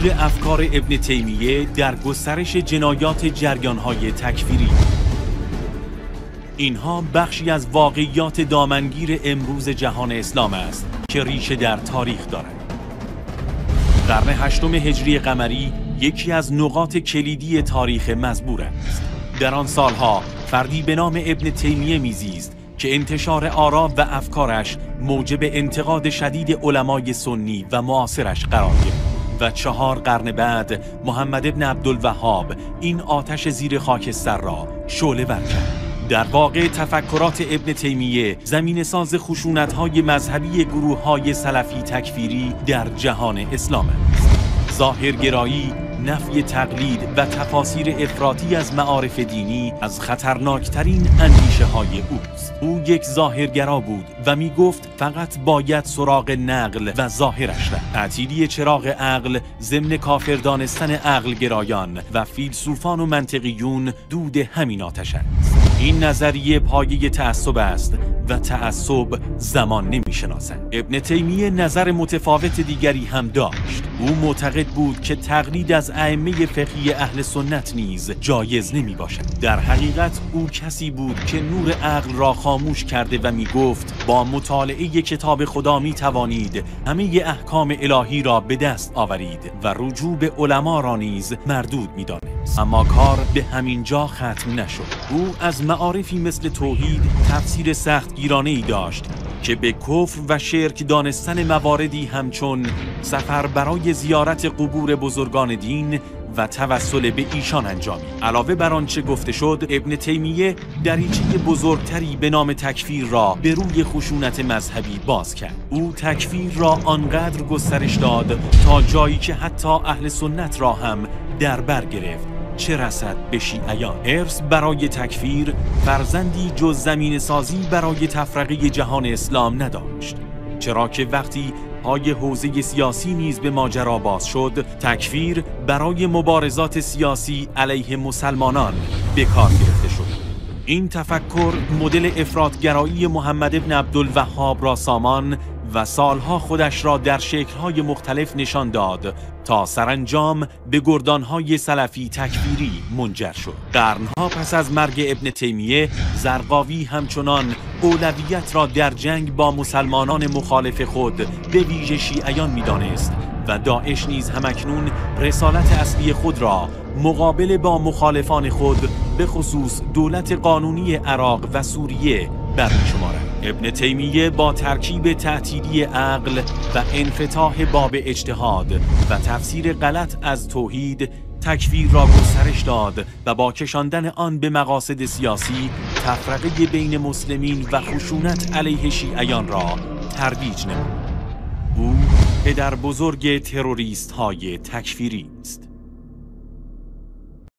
ظهور افکار ابن تیمیه در گسترش جنایات جریان‌های تکفیری. اینها بخشی از واقعیات دامنگیر امروز جهان اسلام است که ریشه در تاریخ دارد. قرن هشتم هجری قمری یکی از نقاط کلیدی تاریخ مزبور است. در آن سالها فردی به نام ابن تیمیه میزیست که انتشار آرا و افکارش موجب انتقاد شدید علمای سنی و معاصرش قرار گرفت و 4 قرن بعد محمد ابن عبدالوهاب این آتش زیر خاکستر را شعله‌ور کرد. در واقع تفکرات ابن تیمیه زمینه‌ساز خشونت‌های مذهبی گروه‌های سلفی تکفیری در جهان اسلام است. ظاهرگرایی، نفی تقلید و تفاسیر افراطی از معارف دینی از خطرناکترین اندیشه‌های اوست. او یک ظاهرگرا بود و می گفت فقط باید سراغ نقل و ظاهرش رفت. تعطیلی چراغ عقل ضمن کافر دانستن عقل گرایان و فیلسوفان و منطقیون دود همین آتش است. این نظریه پایه تعصب است و تعصب زمان نمی‌شناسد. ابن تیمیه نظر متفاوت دیگری هم داشت. او معتقد بود که تقلید از ائمه فقهی اهل سنت نیز جایز نمی‌باشد. در حقیقت او کسی بود که نور عقل را خاموش کرده و می‌گفت با مطالعه کتاب خدا می‌توانید همه احکام الهی را به دست آورید و رجوع به علما را نیز مردود می‌دانست. اما کار به همین جا ختم نشد. او از معارفی مثل توحید تفسیر سختگیرانه‌ای داشت که به کفر و شرک دانستن مواردی همچون سفر برای زیارت قبور بزرگان دین و توسل به ایشان انجامید. علاوه بر آنچه گفته شد، ابن تیمیه دریچه بزرگتری به نام تکفیر را به روی خشونت مذهبی باز کرد. او تکفیر را آنقدر گسترش داد تا جایی که حتی اهل سنت را هم در بر گرفت، چه رسد به شیعیان. حرص برای تکفیر فرزندی جز زمین سازی برای تفرقه جهان اسلام نداشت، چرا که وقتی پای حوزه سیاسی نیز به ماجرا باز شد، تکفیر برای مبارزات سیاسی علیه مسلمانان به کار گرفته شد. این تفکر مدل افراطگرایی محمد ابن عبدالوهاب را سامان و سالها خودش را در شکل‌های مختلف نشان داد تا سرانجام به گردان‌های سلفی تکفیری منجر شد. قرنها پس از مرگ ابن تیمیه، زرقاوی همچنان اولویت را در جنگ با مسلمانان مخالف خود به ویژه شیعیان می‌دانست و داعش نیز همکنون رسالت اصلی خود را مقابله با مخالفان خود به خصوص دولت قانونی عراق و سوریه برمی‌شمارد. ابن تیمیه با ترکیب تعطیلی عقل و انفتاح باب اجتهاد و تفسیر غلط از توحید، تکفیر را گسترش داد و با کشاندن آن به مقاصد سیاسی، تفرقه بین مسلمین و خشونت علیه شیعیان را ترویج نمود. او پدر بزرگ تروریست های تکفیری است.